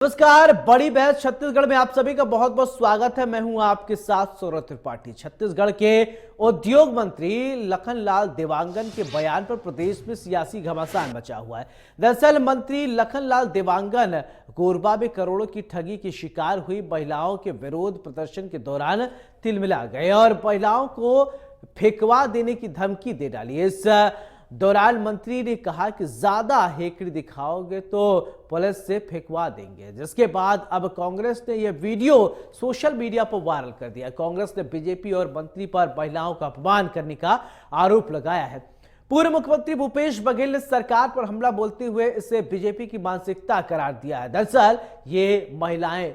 नमस्कार, बड़ी बहस छत्तीसगढ़ में आप सभी का बहुत बहुत स्वागत है। मैं हूं आपके साथ सौरभ त्रिपाठी। छत्तीसगढ़ के उद्योग मंत्री लखनलाल देवांगन के बयान पर प्रदेश में सियासी घमासान मचा हुआ है। दरअसल मंत्री लखनलाल देवांगन कोरबा में करोड़ों की ठगी की शिकार हुई महिलाओं के विरोध प्रदर्शन के दौरान तिलमिला गए और महिलाओं को फेंकवा देने की धमकी दे डाली। इस दौरान मंत्री ने कहा कि ज्यादा हेकड़ी दिखाओगे तो पुलिस से फेंकवा देंगे, जिसके बाद अब कांग्रेस ने यह वीडियो सोशल मीडिया पर वायरल कर दिया। कांग्रेस ने बीजेपी और मंत्री पर महिलाओं का अपमान करने का आरोप लगाया है। पूर्व मुख्यमंत्री भूपेश बघेल ने सरकार पर हमला बोलते हुए इसे बीजेपी की मानसिकता करार दिया है। दरअसल ये महिलाएं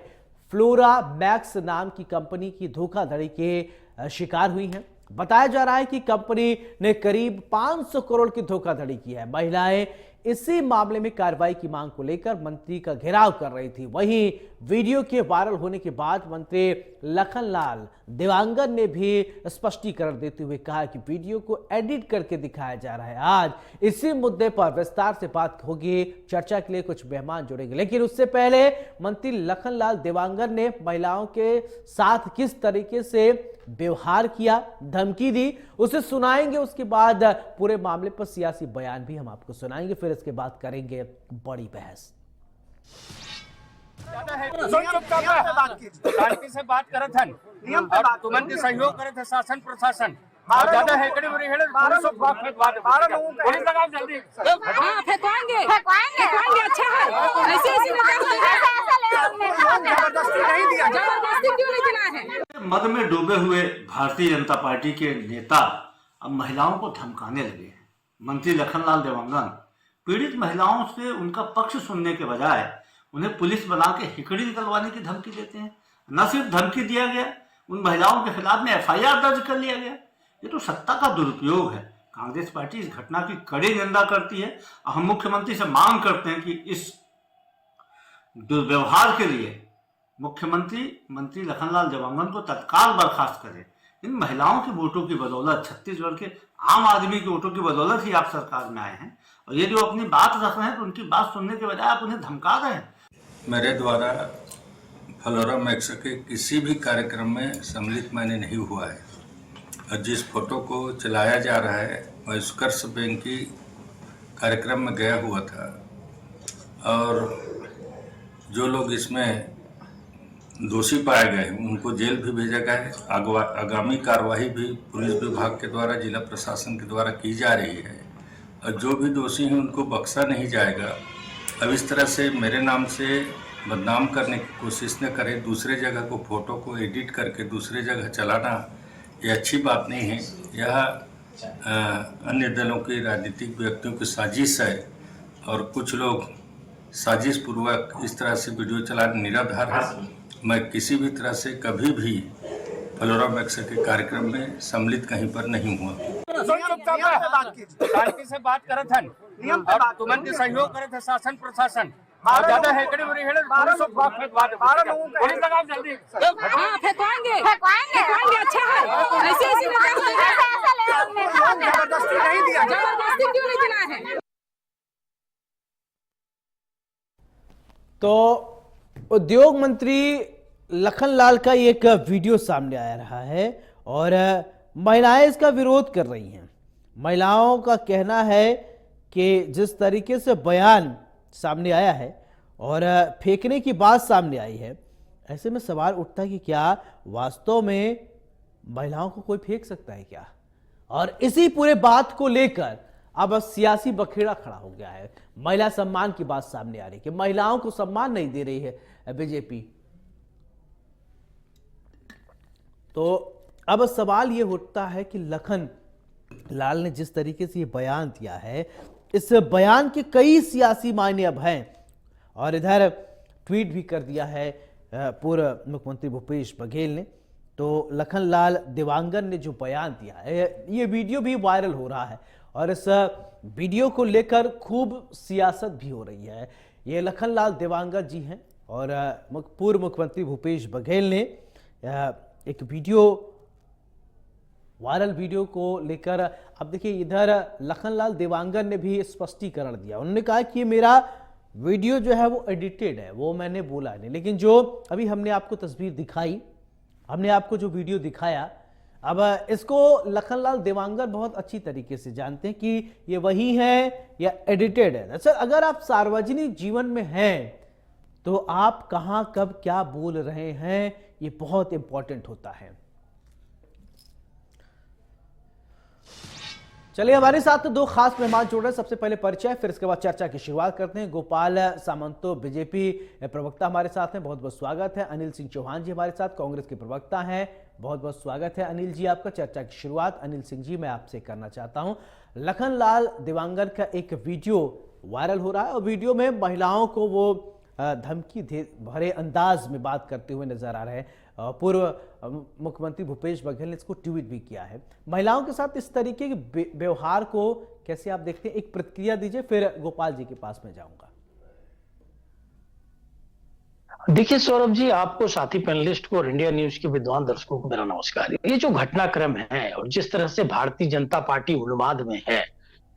फ्लोरा मैक्स नाम की कंपनी की धोखाधड़ी के शिकार हुई हैं। बताया जा रहा है कि कंपनी ने करीब 500 करोड़ की धोखाधड़ी की है। महिलाएं इसी मामले में कार्रवाई की मांग को लेकर मंत्री का घेराव कर रही थी। वहीं वीडियो के वायरल होने के बाद मंत्री लखनलाल देवांगन ने भी स्पष्टीकरण देते हुए कहा कि वीडियो को एडिट करके दिखाया जा रहा है। आज इसी मुद्दे पर विस्तार से बात होगी। चर्चा के लिए कुछ मेहमान जुड़ेंगे, लेकिन उससे पहले मंत्री लखनलाल देवांगन ने महिलाओं के साथ किस तरीके से व्यवहार किया, धमकी दी, उसे सुनाएंगे। उसके बाद पूरे मामले पर सियासी बयान भी हम आपको सुनाएंगे। फिर इसके बाद करेंगे बड़ी बहस। शांति से बात करत हन और तुमन के सहयोग करत है शासन प्रशासन। ज्यादा हेकड़ी उरी हेड़े पुलिस लगाओ जल्दी। हाँ, फेंकवाएंगे अच्छा है। ऐसे जबरदस्ती क्यों नहीं दिला है? मद में डूबे हुए भारतीय जनता पार्टी के नेता अब महिलाओं को धमकाने लगे। मंत्री लखनलाल देवांगन पीड़ित महिलाओं से उनका पक्ष सुनने के बजाय उन्हें पुलिस बना के हिकड़ी निकलवाने की धमकी देते हैं। न सिर्फ धमकी दिया गया, उन महिलाओं के खिलाफ में एफआईआर दर्ज कर लिया गया। ये तो सत्ता का दुरुपयोग है। कांग्रेस पार्टी इस घटना की कड़ी निंदा करती है। हम मुख्यमंत्री से मांग करते हैं कि इस दुर्व्यवहार के लिए मुख्यमंत्री मंत्री लखनलाल देवांगन को तत्काल बर्खास्त करें। इन महिलाओं के वोटों की बदौलत, छत्तीसगढ़ के आम आदमी के वोटों की बदौलत ही आप सरकार में आए हैं, और ये जो अपनी बात रख रहे हैं तो उनकी बात सुनने के बजाय आप उन्हें धमका रहे हैं। मेरे द्वारा फ्लोरा मैक्स के किसी भी कार्यक्रम में सम्मिलित मैंने नहीं हुआ है, और जिस फोटो को चलाया जा रहा है वह उत्कर्ष बैंक की कार्यक्रम में गया हुआ था, और जो लोग इसमें दोषी पाए गए उनको जेल भी भेजा गया है। आगामी कार्रवाई भी पुलिस विभाग के द्वारा, जिला प्रशासन के द्वारा की जा रही है, और जो भी दोषी हैं उनको बख्शा नहीं जाएगा। अब इस तरह से मेरे नाम से बदनाम करने की कोशिश न करें। दूसरे जगह को फोटो को एडिट करके दूसरे जगह चलाना ये अच्छी बात नहीं है। यह अन्य दलों की राजनीतिक व्यक्तियों की साजिश है, और कुछ लोग साजिश पूर्वक इस तरह से वीडियो चलाना निराधार है। मैं किसी भी तरह से कभी भी फ्लोरा मैक्स के कार्यक्रम में सम्मिलित कहीं पर नहीं हुआ। शांति से बात करत हन और तुमन के सहयोग करत है शासन प्रशासन। ज्यादा हेकड़ी उरी हेड़े पुलिस लगाओ जल्दी। हाँ, फेंकवाएंगे अच्छा है। ऐसे जबरदस्ती क्यों नहीं दिला है? तो उद्योग मंत्री लखनलाल का एक वीडियो सामने आ रहा है और महिलाएं इसका विरोध कर रही हैं। महिलाओं का कहना है कि जिस तरीके से बयान सामने आया है और फेंकने की बात सामने आई है, ऐसे में सवाल उठता है कि क्या वास्तव में महिलाओं को कोई फेंक सकता है क्या? और इसी पूरे बात को लेकर अब सियासी बखेड़ा खड़ा हो गया है। महिला सम्मान की बात सामने आ रही है कि महिलाओं को सम्मान नहीं दे रही है बीजेपी। तो अब सवाल यह उठता है कि लखन लाल ने जिस तरीके से ये बयान दिया है, इस बयान के कई सियासी मायने अब हैं। और इधर ट्वीट भी कर दिया है पूर्व मुख्यमंत्री भूपेश बघेल ने। तो लखनलाल देवांगन ने जो बयान दिया है, ये वीडियो भी वायरल हो रहा है और इस वीडियो को लेकर खूब सियासत भी हो रही है। ये लखनलाल देवांगन जी हैं और पूर्व मुख्यमंत्री भूपेश बघेल ने एक वीडियो, वायरल वीडियो को लेकर अब देखिए इधर लखनलाल देवांगन ने भी स्पष्टीकरण दिया। उन्होंने कहा कि ये मेरा वीडियो जो है वो एडिटेड है, वो मैंने बोला नहीं, लेकिन जो अभी हमने आपको तस्वीर दिखाई, हमने आपको जो वीडियो दिखाया, अब इसको लखनलाल देवांगन बहुत अच्छी तरीके से जानते हैं कि ये वही है या एडिटेड है। सर, अगर आप सार्वजनिक जीवन में हैं तो आप कहां कब क्या बोल रहे हैं, ये बहुत इंपॉर्टेंट होता है। चलिए, हमारे साथ दो खास मेहमान जुड़ रहे हैं। सबसे पहले परिचय, फिर इसके बाद चर्चा की शुरुआत करते हैं। गोपाल सामंतो बीजेपी प्रवक्ता हमारे साथ हैं, बहुत बहुत स्वागत है। अनिल सिंह चौहान जी हमारे साथ कांग्रेस के प्रवक्ता हैं, बहुत बहुत स्वागत है अनिल जी आपका। चर्चा की शुरुआत अनिल सिंह जी मैं आपसे करना चाहता हूं। लखनलाल देवांगन का एक वीडियो वायरल हो रहा है और वीडियो में महिलाओं को वो धमकी भरे अंदाज में बात करते हुए नजर आ रहे हैं। पूर्व मुख्यमंत्री भूपेश बघेल ने इसको ट्वीट भी किया है। महिलाओं के साथ इस तरीके के व्यवहार को कैसे आप देखते हैं, एक प्रतिक्रिया दीजिए, फिर गोपाल जी के पास में जाऊंगा। देखिए सौरभ जी, आपको, साथी पैनलिस्ट को और इंडिया न्यूज के विद्वान दर्शकों को मेरा नमस्कार। ये जो घटनाक्रम है और जिस तरह से भारतीय जनता पार्टी उन्माद में है,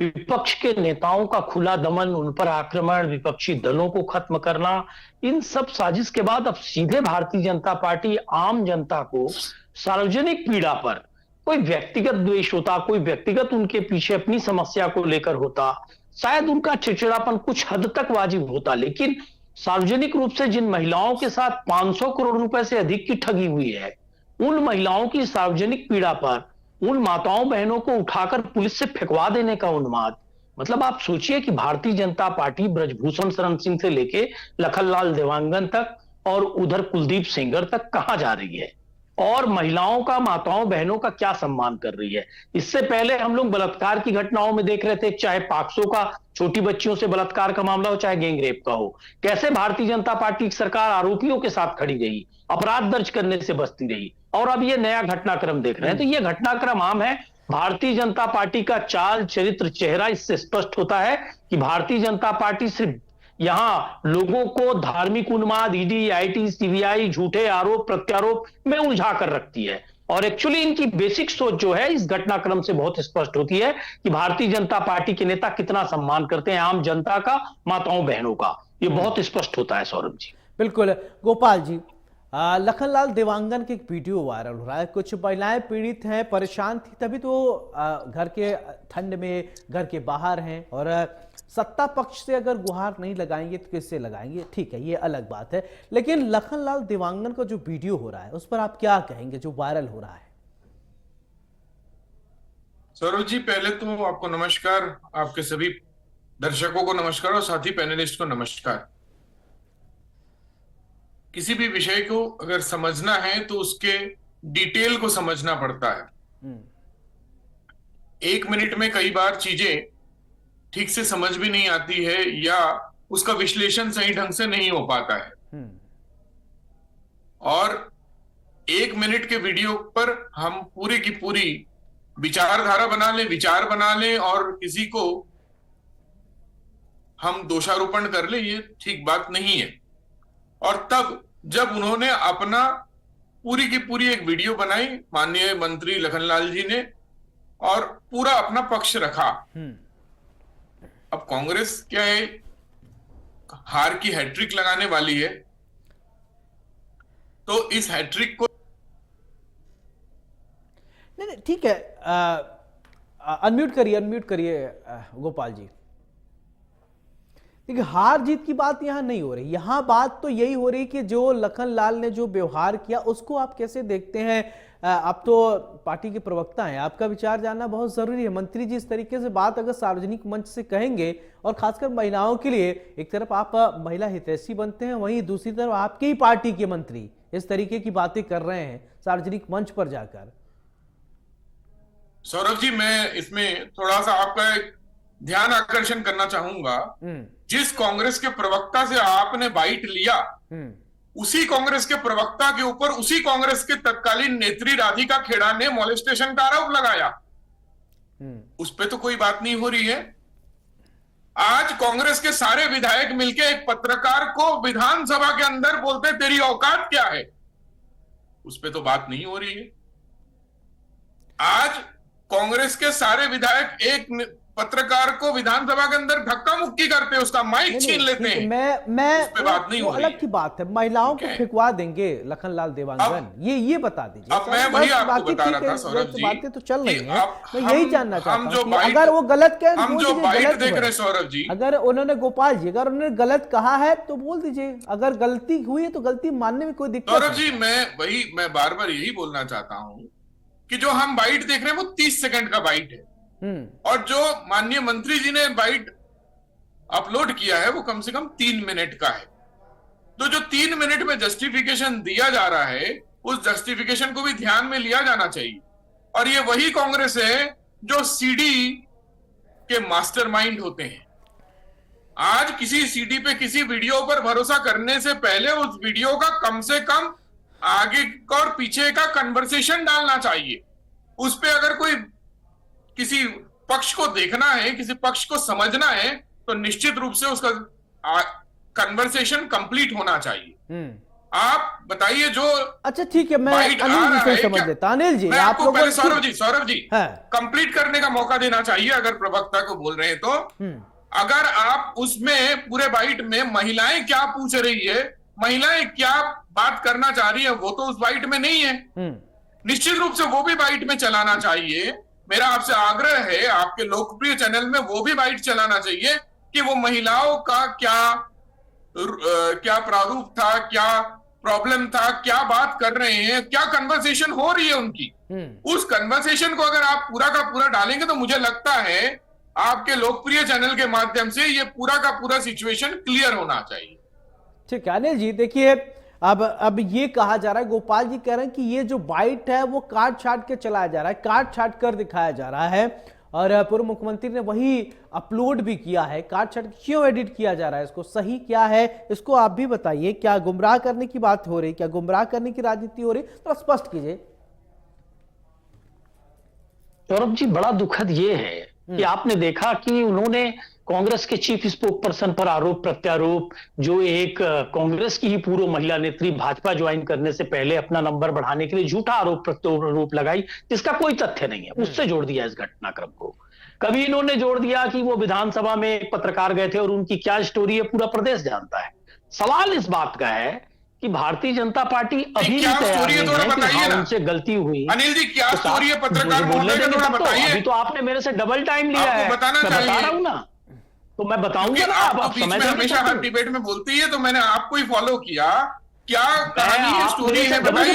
विपक्ष के नेताओं का खुला दमन, उन पर आक्रमण, विपक्षी दलों को खत्म करना, इन सब साजिश के बाद अब सीधे भारतीय जनता पार्टी आम जनता को सार्वजनिक पीड़ा पर, कोई व्यक्तिगत द्वेष होता, कोई व्यक्तिगत उनके पीछे अपनी समस्या को लेकर होता, शायद उनका चिड़चिड़ापन कुछ हद तक वाजिब होता, लेकिन सार्वजनिक रूप से जिन महिलाओं के साथ 500 करोड़ रुपए से अधिक की ठगी हुई है, उन महिलाओं की सार्वजनिक पीड़ा पर उन माताओं बहनों को उठाकर पुलिस से फेंकवा देने का उन्माद, मतलब आप सोचिए कि भारतीय जनता पार्टी ब्रजभूषण शरण सिंह से लेके लखनलाल देवांगन तक और उधर कुलदीप सेंगर तक कहां जा रही है और महिलाओं का, माताओं बहनों का क्या सम्मान कर रही है। इससे पहले हम लोग बलात्कार की घटनाओं में देख रहे थे, चाहे पाक्सो का छोटी बच्चियों से बलात्कार का मामला हो, चाहे गैंगरेप का हो, कैसे भारतीय जनता पार्टी की सरकार आरोपियों के साथ खड़ी रही, अपराध दर्ज करने से बचती रही। और अब ये नया घटनाक्रम देख रहे हैं, तो ये घटनाक्रम आम है। भारतीय जनता पार्टी का चाल, चरित्र, चेहरा इससे स्पष्ट होता है कि भारतीय जनता पार्टी सिर्फ यहां लोगों को धार्मिक उन्माद, ईडी, आईटी, सीबीआई, झूठे आरोप प्रत्यारोप में उलझा कर रखती है। और एक्चुअली इनकी बेसिक सोच जो है इस घटनाक्रम से बहुत स्पष्ट होती है कि भारतीय जनता पार्टी के नेता कितना सम्मान करते हैं आम जनता का, माताओं बहनों का। ये बहुत स्पष्ट होता है सौरभ जी। बिल्कुल। गोपाल जी, लखनलाल देवांगन की एक वीडियो वायरल हो रहा है, कुछ महिलाएं पीड़ित हैं, परेशान थी, तभी तो घर के ठंड में घर के बाहर हैं, और सत्ता पक्ष से अगर गुहार नहीं लगाएंगे तो किससे लगाएंगे, ठीक है, ये अलग बात है। लेकिन लखनलाल देवांगन का जो वीडियो हो रहा है उस पर आप क्या कहेंगे, जो वायरल हो रहा है? सौरभ जी, पहले तो आपको नमस्कार, आपके सभी दर्शकों को नमस्कार और साथी पैनलिस्ट को नमस्कार। किसी भी विषय को अगर समझना है तो उसके डिटेल को समझना पड़ता है। 1 मिनट में कई बार चीजें ठीक से समझ भी नहीं आती है या उसका विश्लेषण सही ढंग से नहीं हो पाता है। और 1 मिनट के वीडियो पर हम पूरी की पूरी विचारधारा बना लें, विचार बना लें और किसी को हम दोषारोपण कर लें, ये ठीक बात नहीं है। और तब जब उन्होंने अपना पूरी की पूरी एक वीडियो बनाई, माननीय मंत्री लखनलाल जी ने, और पूरा अपना पक्ष रखा। अब कांग्रेस क्या है, हार की हैट्रिक लगाने वाली है, तो इस हैट्रिक को नहीं ठीक है, अनम्यूट करिए गोपाल जी। देखिए, हार जीत की बात यहां नहीं हो रही, यहां बात तो यही हो रही कि जो लखनलाल ने जो व्यवहार किया उसको आप कैसे देखते हैं। आप तो पार्टी के प्रवक्ता हैं, आपका विचार जानना बहुत जरूरी है। मंत्री जी इस तरीके से बात अगर सार्वजनिक मंच से कहेंगे, और खासकर महिलाओं के लिए, एक तरफ आप महिला हितैषी बनते हैं, वहीं दूसरी तरफ आपकी ही पार्टी के मंत्री इस तरीके की बातें कर रहे हैं सार्वजनिक मंच पर जाकर। सौरभ जी, मैं इसमें थोड़ा सा आपका एक ध्यान आकर्षण करना चाहूंगा। जिस कांग्रेस के प्रवक्ता से आपने बाइट लिया, उसी कांग्रेस के प्रवक्ता के ऊपर उसी कांग्रेस के तत्कालीन नेत्री राधिका खेड़ा ने मोलेस्टेशन का आरोप लगाया। उस पे तो कोई बात नहीं हो रही है। आज कांग्रेस के सारे विधायक मिलके एक पत्रकार को विधानसभा के अंदर बोलते तेरी औकात क्या है, उस पे तो बात नहीं हो रही है। आज कांग्रेस के सारे विधायक एक पत्रकार को विधानसभा के अंदर धक्का मुक्की करते हैं, उसका माइक छीन लेते हैं। मैं उस पे बात नहीं हो रही अलग की बात है, महिलाओं को फेंकवा देंगे लखनलाल देवांगन, ये बता दीजिए। अब मैं वही आपको बता रहा था सौरभ जी, बातें तो चल रही हैं, मैं हम- यही जानना हम चाहता जो हूं कि बाइट- अगर वो गलत कहें हम बोल जो दीजिए बाइट गलत देख हुआ रहे है। सौरभ जी, अगर उन्होंने गोपाल जी अगर उन्होंने गलत कहा है तो बोल दीजिए, अगर गलती हुई है तो गलती मानने में कोई दिक्कत सौरभ नहीं। जी मैं बार बार यही बोलना चाहता हूं कि जो हम बाइट देख रहे हैं वो 30 सेकंड का बाइट है, और जो माननीय मंत्री जी ने बाइट अपलोड किया है वो कम से कम 3 मिनट का है। तो जो 3 मिनट में जस्टिफिकेशन दिया जा रहा है, उस जस्टिफिकेशन को भी ध्यान में लिया जाना चाहिए। और ये वही कांग्रेस है जो सीडी के मास्टरमाइंड होते हैं। आज किसी सीडी पे किसी वीडियो पर भरोसा करने से पहले उस वीडियो का कम से कम आगे का और पीछे का कन्वर्सेशन डालना चाहिए। उस पे अगर कोई किसी पक्ष को देखना है, किसी पक्ष को समझना है, तो निश्चित रूप से उसका कन्वर्सेशन कंप्लीट होना चाहिए। आप बताइए जो अच्छा ठीक है, मैं बाइट आ अनिल रहा जी है से समझ क्या- लेता। अनिल जी मैं आप आपको लोगों पहले सौरभ जी हाँ। कंप्लीट करने का मौका देना चाहिए। अगर प्रवक्ता को बोल रहे हैं तो अगर आप उसमें पूरे बाइट में महिलाएं क्या पूछ रही है, महिलाएं क्या बात करना चाह रही है, वो तो उस बाइट में नहीं है। निश्चित रूप से वो भी बाइट में चलाना चाहिए। मेरा आपसे आग्रह है, आपके लोकप्रिय चैनल में वो भी बाइट चलाना चाहिए कि वो महिलाओं का क्या प्रारूप था, क्या प्रॉब्लम था, क्या बात कर रहे हैं, क्या कन्वर्सेशन हो रही है उनकी। उस कन्वर्सेशन को अगर आप पूरा का पूरा डालेंगे तो मुझे लगता है आपके लोकप्रिय चैनल के माध्यम से ये पूरा का पूरा सिचुएशन क्लियर होना चाहिए। ठीक है अनिल जी, देखिए अब ये कहा जा रहा है, गोपाल जी कह रहे हैं कि ये जो बाइट है वो काट छाट के चलाया जा रहा है, काट छाट कर दिखाया जा रहा है, और पूर्व मुख्यमंत्री ने वही अपलोड भी किया है। काट छाट क्यों एडिट किया जा रहा है, इसको सही क्या है, इसको आप भी बताइए। क्या गुमराह करने की बात हो रही, क्या गुमराह करने की राजनीति हो रही, तो स्पष्ट कीजिए। सौरभ जी, बड़ा दुखद ये है कि आपने देखा कि उन्होंने कांग्रेस के चीफ स्पोक पर्सन पर आरोप प्रत्यारोप, जो एक कांग्रेस की ही पूर्व महिला नेत्री भाजपा ज्वाइन करने से पहले अपना नंबर बढ़ाने के लिए झूठा आरोप प्रत्यारोप लगाई, जिसका कोई तथ्य नहीं है, उससे जोड़ दिया इस घटनाक्रम को। कभी इन्होंने जोड़ दिया कि वो विधानसभा में एक पत्रकार गए थे और उनकी क्या स्टोरी है पूरा प्रदेश जानता है। सवाल इस बात का है कि भारतीय जनता पार्टी अभी भी तैयार नहीं है कि हाँ उनसे गलती हुई। अनिल जी क्या स्टोरी है पत्रकार महोदय का, थोड़ा बताइए। अभी तो आपने मेरे से डबल टाइम लिया है, बताना मैं चाहिए। बता रहा हूं ना, तो मैं बताऊंगा ना। आप बीच में हमेशा हर डिबेट में बोलती है, तो मैंने आपको ही फॉलो किया। क्या कहानी है, स्टोरी है, बताइए।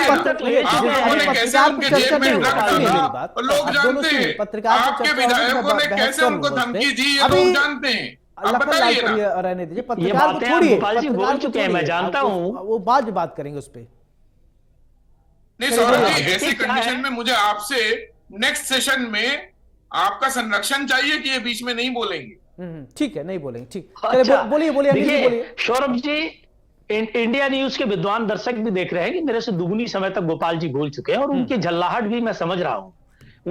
कैसे उनके जेब में ड्रग था, लोग जानते हैं। आपके विधायकों ने कैसे उनको धमकी दी, ये लोग जानते हैं। आप बताइए ना। रहने दीजिए, पत्रकार को छोड़िए, गोपाल जी बोल चुके हैं, मैं जानता हूं। वो बात करेंगे उस पर। नहीं सौरभ जी, ऐसी कंडीशन में मुझे आपसे नेक्स्ट सेशन में आपका संरक्षण चाहिए कि ये बीच में नहीं बोलेंगे। ठीक है, नहीं बोलेंगे, ठीक। अच्छा, बोलिए सौरभ जी, इंडिया न्यूज के विद्वान दर्शक भी देख रहे हैं कि मेरे से दुगनी समय तक गोपाल जी बोल चुके हैं, और उनकी झल्लाहट भी मैं समझ रहा हूं।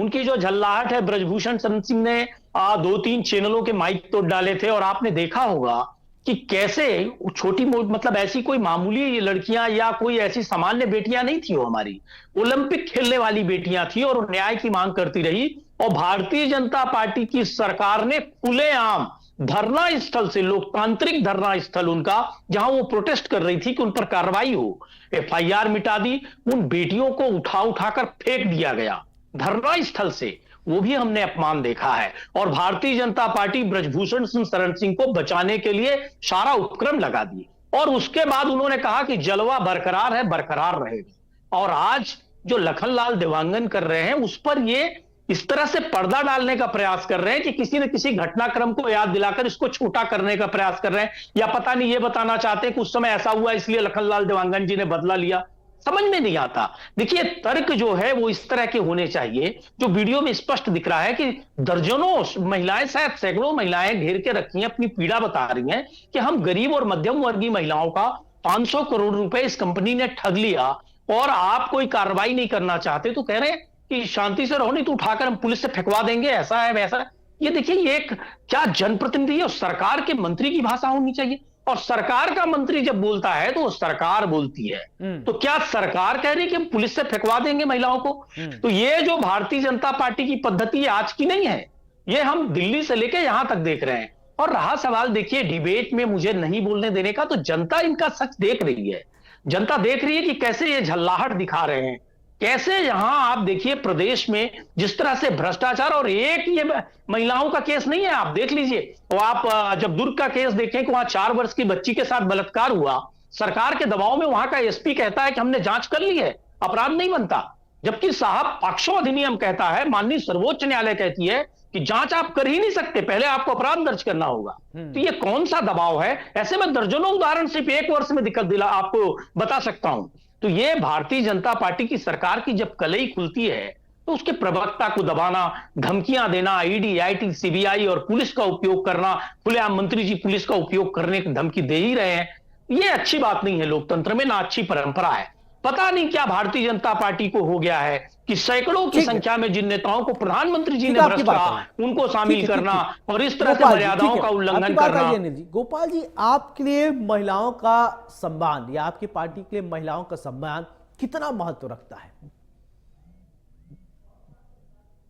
उनकी जो झल्लाहट है, ब्रजभूषण शरण सिंह ने 2-3 चैनलों के माइक तोड़ डाले थे, और आपने देखा होगा कि कैसे छोटी मतलब ऐसी कोई मामूली लड़कियां या कोई ऐसी सामान्य बेटियां नहीं थी, वो हमारी ओलंपिक खेलने वाली बेटियां थी, और न्याय की मांग करती रही। और भारतीय जनता पार्टी की सरकार ने खुलेआम धरना स्थल से, लोकतांत्रिक धरना स्थल उनका, जहां वो प्रोटेस्ट कर रही थी कि उन पर कार्रवाई हो, FIR मिटा दी, उन बेटियों को उठाकर फेंक दिया गया धरना स्थल से। वो भी हमने अपमान देखा है, और भारतीय जनता पार्टी ब्रजभूषण शरण सिंह को बचाने के लिए सारा उपक्रम लगा दिए, और उसके बाद उन्होंने कहा कि जलवा बरकरार है, बरकरार रहेगा। और आज जो लखनलाल देवांगन कर रहे हैं, उस पर ये इस तरह से पर्दा डालने का प्रयास कर रहे हैं कि किसी न किसी घटनाक्रम को याद दिलाकर इसको छोटा करने का प्रयास कर रहे हैं, या पता नहीं ये बताना चाहते हैं कि उस समय ऐसा हुआ इसलिए लखनलाल देवांगन जी ने बदला लिया। समझ में नहीं आता। देखिए, तर्क जो है वो इस तरह के होने चाहिए, जो वीडियो में स्पष्ट दिख रहा है कि दर्जनों महिलाएं, शायद सैकड़ों महिलाएं घेर के रखी हैं, अपनी पीड़ा बता रही हैं कि हम गरीब और मध्यम वर्गीय महिलाओं का 500 करोड़ रुपए इस कंपनी ने ठग लिया, और आप कोई कार्रवाई नहीं करना चाहते, तो कह रहे हैं कि शांति से रहो, नहीं तो उठाकर हम पुलिस से फेंकवा देंगे, ऐसा है वैसा है। ये देखिए, ये एक क्या जनप्रतिनिधि है, सरकार के मंत्री की भाषा होनी चाहिए। और सरकार का मंत्री जब बोलता है तो सरकार बोलती है, तो क्या सरकार कह रही है कि हम पुलिस से फेंकवा देंगे महिलाओं को? तो ये जो भारतीय जनता पार्टी की पद्धति आज की नहीं है, ये हम दिल्ली से लेके यहां तक देख रहे हैं। और रहा सवाल, देखिए डिबेट में मुझे नहीं बोलने देने का, तो जनता इनका सच देख रही है। जनता देख रही है कि कैसे ये झल्लाहट दिखा रहे हैं, कैसे यहां आप देखिए प्रदेश में जिस तरह से भ्रष्टाचार, और एक ये महिलाओं का केस नहीं है, आप देख लीजिए। तो आप जब दुर्ग का केस देखें कि वहां 4 वर्ष की बच्ची के साथ बलात्कार हुआ, सरकार के दबाव में वहां का एसपी कहता है कि हमने जांच कर ली है, अपराध नहीं बनता। जबकि साहब पॉक्सो अधिनियम कहता है, माननीय सर्वोच्च न्यायालय कहती है कि जांच आप कर ही नहीं सकते, पहले आपको अपराध दर्ज करना होगा। तो ये कौन सा दबाव है? ऐसे में दर्जनों उदाहरण सिर्फ 1 वर्ष में दिला आपको बता सकता हूं। तो ये भारतीय जनता पार्टी की सरकार की जब कलई खुलती है तो उसके प्रवक्ता को दबाना, धमकियां देना, ईडी, आईटी, सीबीआई और पुलिस का उपयोग करना, खुलेआम मंत्री जी पुलिस का उपयोग करने की धमकी दे ही रहे हैं, ये अच्छी बात नहीं है लोकतंत्र में, ना अच्छी परंपरा है। पता नहीं क्या भारतीय जनता पार्टी को हो गया है कि सैकड़ों की संख्या में जिन नेताओं को प्रधानमंत्री जी ने भ्रष्ट कहा, उनको शामिल करना और इस तरह से मर्यादाओं का उल्लंघन करना। गोपाल जी, आपके लिए महिलाओं का सम्मान या आपकी पार्टी के लिए महिलाओं का सम्मान कितना महत्व रखता है?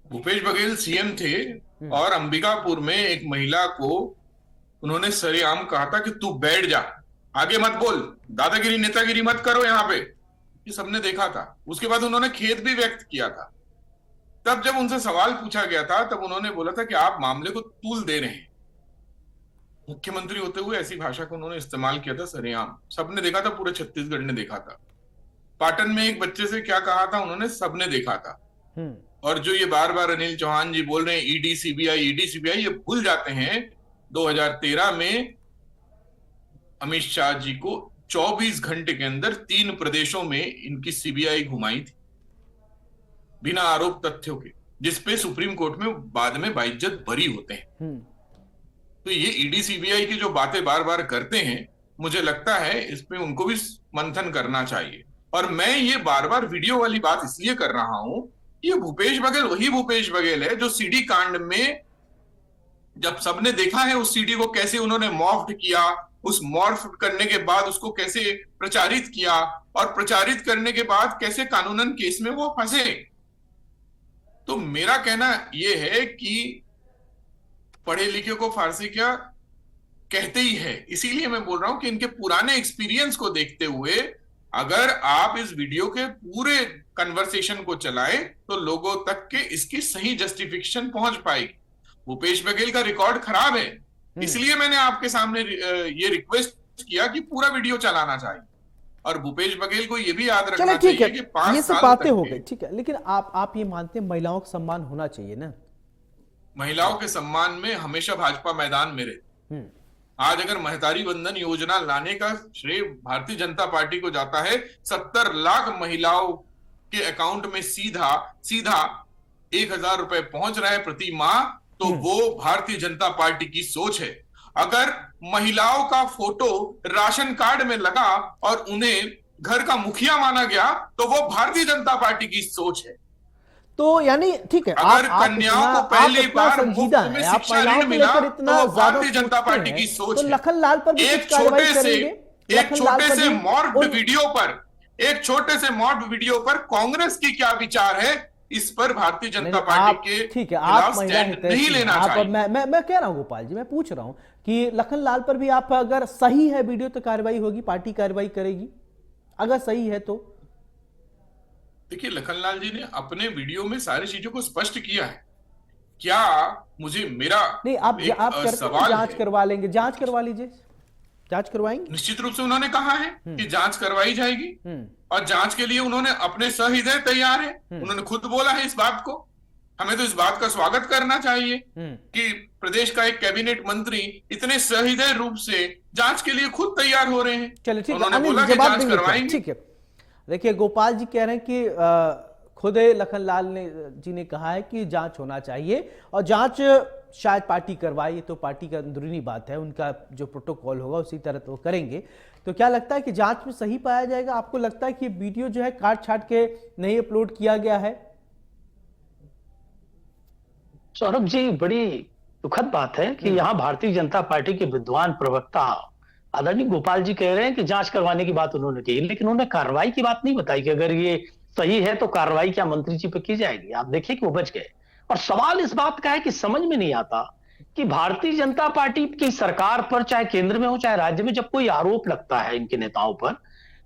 भूपेश बघेल सीएम थे और अंबिकापुर में एक महिला को उन्होंने सरेआम कहा था कि तू बैठ जा, आगे मत बोल, दादागिरी नेतागिरी मत करो यहाँ पे। ये सबने देखा था। उसके बाद उन्होंने खेद भी व्यक्त किया था। तब जब उनसे सवाल पूछा गया था तब उन्होंने बोला था कि आप मामले को तूल दे रहे हैं। मुख्यमंत्री होते हुए ऐसी भाषा को उन्होंने इस्तेमाल किया था सरेआम, सबने देखा था, पूरे छत्तीसगढ़ ने देखा था। पाटन में एक बच्चे से क्या कहा था उन्होंने, सबने देखा था। और जो ये बार बार अनिल चौहान जी बोल रहे हैं ईडी सीबीआई, ये भूल जाते हैं 2013 में अमित शाह जी को 24 घंटे के अंदर 3 प्रदेशों में इनकी सीबीआई घुमाई थी बिना आरोप तथ्यों के, जिसपे सुप्रीम कोर्ट में बाद में बाइज्जत बरी होते हैं। तो ये ईडी सीबीआई की जो बातें बार बार करते हैं, मुझे लगता है इस पे उनको भी मंथन करना चाहिए। और मैं ये बार बार वीडियो वाली बात इसलिए कर रहा हूं, ये भूपेश बघेल वही भूपेश बघेल है जो सीडी कांड में, जब सबने देखा है उस सीडी को कैसे उन्होंने मॉर्फ किया, उस मॉर्फ करने के बाद उसको कैसे प्रचारित किया और प्रचारित करने के बाद कैसे कानूनन केस में वो फंसे। तो मेरा कहना ये है कि पढ़े लिखे को फारसी क्या कहते ही है, इसीलिए मैं बोल रहा हूं कि इनके पुराने एक्सपीरियंस को देखते हुए अगर आप इस वीडियो के पूरे कन्वर्सेशन को चलाएं तो लोगों तक के इसकी सही जस्टिफिकेशन पहुंच पाएगी। भूपेश बघेल का रिकॉर्ड खराब है, इसलिए मैंने आपके सामने ये रिक्वेस्ट किया कि पूरा वीडियो चलाना चाहिए। और भूपेश बघेल को ये भी याद रखना चाहिए कि 5 ये सब बातें हो गई, ठीक है, लेकिन आप ये मानते हैं महिलाओं का सम्मान होना चाहिए ना? महिलाओं के सम्मान में हमेशा भाजपा मैदान में रहे। आज अगर महतारी बंधन योजना लाने का श्रेय भारतीय जनता पार्टी को जाता है, 70 लाख महिलाओं के अकाउंट में सीधा 1000 रुपए पहुंच रहा है प्रति माह, तो वो भारतीय जनता पार्टी की सोच है। अगर महिलाओं का फोटो राशन कार्ड में लगा और उन्हें घर का मुखिया माना गया तो वो भारतीय जनता पार्टी की सोच है। तो यानी ठीक है, अगर कन्याओं को पहली बार मुफ्त में शिक्षा ऋण मिला तो वो भारतीय जनता पार्टी की सोच है। लखनलाल पर एक छोटे से मॉर्फ वीडियो पर कांग्रेस की क्या विचार है, इस पर भारतीय जनता पार्टी के ठीक है, आप नहीं लेना चाहिए। मैं कह रहा हूं गोपाल जी, मैं पूछ रहा हूं कि लखनलाल पर भी आप अगर सही है वीडियो तो कार्रवाई होगी, पार्टी कार्रवाई करेगी अगर सही है तो? देखिए, लखनलाल जी ने अपने वीडियो में सारी चीजों को स्पष्ट किया है। क्या मुझे मेरा नहीं, आप सवाल जांच करवा लेंगे, जांच करवा लीजिए, जांच करवाएंगे। निश्चित रूप से उन्होंने कहा है कि जांच करवाई जाएगी और जांच के लिए उन्होंने अपने सहृदय तैयार है, उन्होंने खुद बोला है इस बात को। हमें तो इस बात का स्वागत करना चाहिए कि प्रदेश का एक कैबिनेट मंत्री इतने सहृदय रूप से जांच के लिए खुद तैयार हो रहे हैं। चलिए ठीक है, उन्होंने बोला कि जांच करवाएंगे। ठीक है, देखिए गोपाल जी कह रहे हैं कि खुद लखनलाल जी ने कहा है कि जांच होना चाहिए और जांच शायद पार्टी करवाई, तो पार्टी का अंदरूनी बात है, उनका जो प्रोटोकॉल होगा उसी तरह तो करेंगे। तो क्या लगता है कि जांच में सही पाया जाएगा? आपको लगता है कि वीडियो जो है काट छाट के नहीं अपलोड किया गया है? सौरभ जी, बड़ी दुखद बात है कि यहाँ भारतीय जनता पार्टी के विद्वान प्रवक्ता आदरणीय गोपाल जी कह रहे हैं कि जांच करवाने की बात उन्होंने की, लेकिन उन्होंने कार्रवाई की बात नहीं बताई कि अगर ये सही है तो कार्रवाई क्या मंत्री जी पे की जाएगी। आप देखिए कि वो बच गए। और सवाल इस बात का है कि समझ में नहीं आता कि भारतीय जनता पार्टी की सरकार पर, चाहे केंद्र में हो चाहे राज्य में, जब कोई आरोप लगता है इनके नेताओं पर,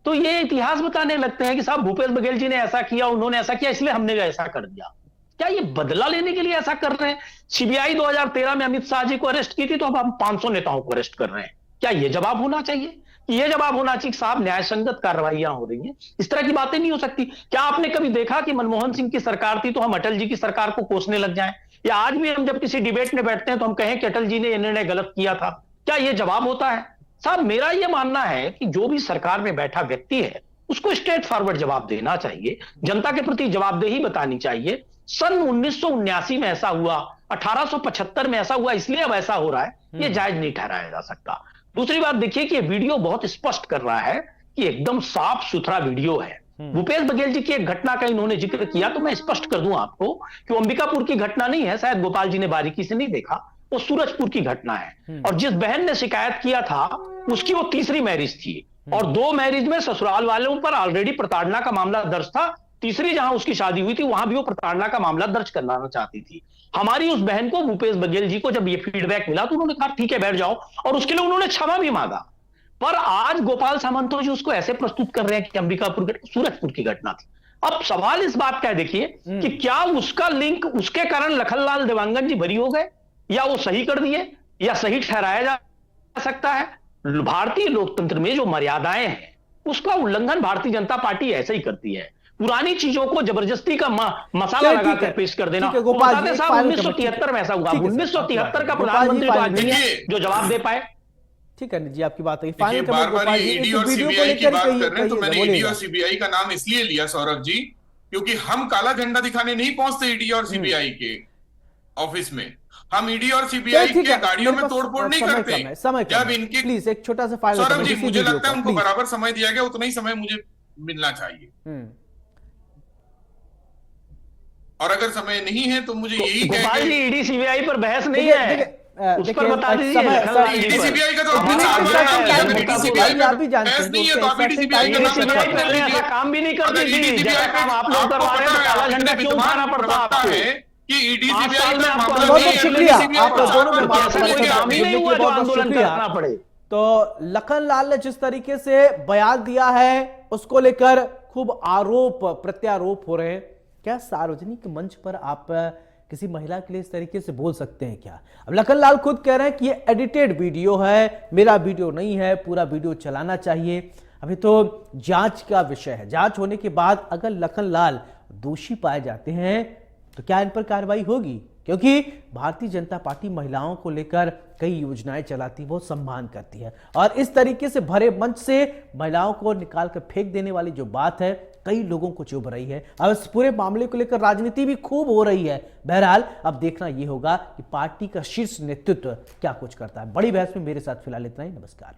तो ये इतिहास बताने लगते हैं कि साहब भूपेश बघेल जी ने ऐसा किया, उन्होंने ऐसा किया, इसलिए हमने ऐसा कर दिया। क्या ये बदला लेने के लिए ऐसा कर रहे हैं? सीबीआई 2013 में अमित शाह जी को अरेस्ट की थी, तो अब हम 500 नेताओं को अरेस्ट कर रहे हैं। क्या ये जवाब होना चाहिए? ये जवाब होना चाहिए कि साहब न्याय संगत कार्रवाइयां हो रही हैं, इस तरह की बातें नहीं हो सकती। क्या आपने कभी देखा कि मनमोहन सिंह की सरकार थी तो हम अटल जी की सरकार को कोसने लग जाएं, या आज भी हम जब किसी डिबेट में बैठते हैं तो हम कहें कि अटल जी ने यह निर्णय गलत किया था? क्या यह जवाब होता है? साहब मेरा यह मानना है कि जो भी सरकार में बैठा व्यक्ति है उसको स्ट्रेट फॉरवर्ड जवाब देना चाहिए, जनता के प्रति जवाबदेही बतानी चाहिए। सन 1979 में ऐसा हुआ, 1875 में ऐसा हुआ, इसलिए अब ऐसा हो रहा है, यह जायज नहीं ठहराया जा सकता। दूसरी बात देखिए कि यह वीडियो बहुत स्पष्ट कर रहा है कि एकदम साफ सुथरा वीडियो है। भूपेश बघेल जी की एक घटना का इन्होंने जिक्र किया, तो मैं स्पष्ट कर दूं आपको कि वो अंबिकापुर की घटना नहीं है, शायद गोपाल जी ने बारीकी से नहीं देखा, वो सूरजपुर की घटना है। और जिस बहन ने शिकायत किया था उसकी वो तीसरी मैरिज थी, और 2 मैरिज में ससुराल वालों पर ऑलरेडी प्रताड़ना का मामला दर्ज था। तीसरी जहां उसकी शादी हुई थी वहां भी वो प्रताड़ना का मामला दर्ज कराना चाहती थी। हमारी उस बहन को, भूपेश बघेल जी को, जब ये फीडबैक मिला तो उन्होंने कहा ठीक है बैठ जाओ, और उसके लिए उन्होंने क्षमा भी मांगा। पर आज गोपाल सामंतो जी उसको ऐसे प्रस्तुत कर रहे हैं कि अंबिकापुर सूरजपुर की घटना थी। अब सवाल इस बात का है देखिए कि क्या उसका लिंक, उसके कारण लखनलाल देवांगन जी बरी हो गए, या वो सही कर दिए, या सही ठहराया जा सकता है? भारतीय लोकतंत्र में जो मर्यादाएं हैं उसका उल्लंघन भारतीय जनता पार्टी ऐसे ही करती है। पुरानी चीजों को जबरदस्ती का मसाला लगाकर पेश कर देना। गोपाल जी, 1973 में ऐसा हुआ, 1973 का प्रधानमंत्री तो आज नहीं है जो जवाब दे पाए। ठीक है जी, आपकी बात है। देखिए बार-बार ये ईडी और सीबीआई की बात कर रहे हैं, तो मैंने ईडी और सीबीआई का नाम इसलिए लिया सौरभ जी, क्योंकि हम काला झंडा दिखाने नहीं पहुंचते ईडी और सीबीआई के ऑफिस में। हम ईडी और सीबीआई के गाड़ियों में तोड़फोड़ नहीं करते। जब इनके, प्लीज एक छोटा सा फाइनल सौरभ जी, मुझे लगता है उनको बराबर समय दिया गया, उतना ही समय मुझे मिलना चाहिए। और अगर समय नहीं है तो मुझे यही गोपाल जी, ईडी सीबीआई पर बहस नहीं है, उस पर बता दीजिए। ईडी सीबीआई का तो आप भी जानते हैं नहीं है, तो आप ईडी सीबीआई का नाम ऐसा काम भी नहीं करती थी जैसा काम आप लोग करवा रहे हैं। काला झंडा क्यों उठाना पड़ता आपको? कि ईडी सीबीआई का मामला बहुत बहुत शुक्रिया, आप दोनों में आंदोलन करना पड़े। तो लखनलाल ने जिस तरीके से बयान दिया है उसको लेकर खूब आरोप प्रत्यारोप हो रहे हैं। क्या सार्वजनिक मंच पर आप किसी महिला के लिए इस तरीके से बोल सकते हैं क्या? अब लखनलाल खुद कह रहे हैं कि ये एडिटेड वीडियो है, मेरा वीडियो नहीं है, पूरा वीडियो चलाना चाहिए। अभी तो जांच का विषय है, जांच होने के बाद अगर लखनलाल दोषी पाए जाते हैं तो क्या इन पर कार्रवाई होगी? क्योंकि भारतीय जनता पार्टी महिलाओं को लेकर कई योजनाएं चलाती है, बहुत सम्मान करती है, और इस तरीके से भरे मंच से महिलाओं को निकाल कर फेंक देने वाली जो बात है कई लोगों को चुभ रही है। अब इस पूरे मामले को लेकर राजनीति भी खूब हो रही है। बहरहाल अब देखना यह होगा कि पार्टी का शीर्ष नेतृत्व क्या कुछ करता है। बड़ी बहस में मेरे साथ फिलहाल इतना ही। नमस्कार।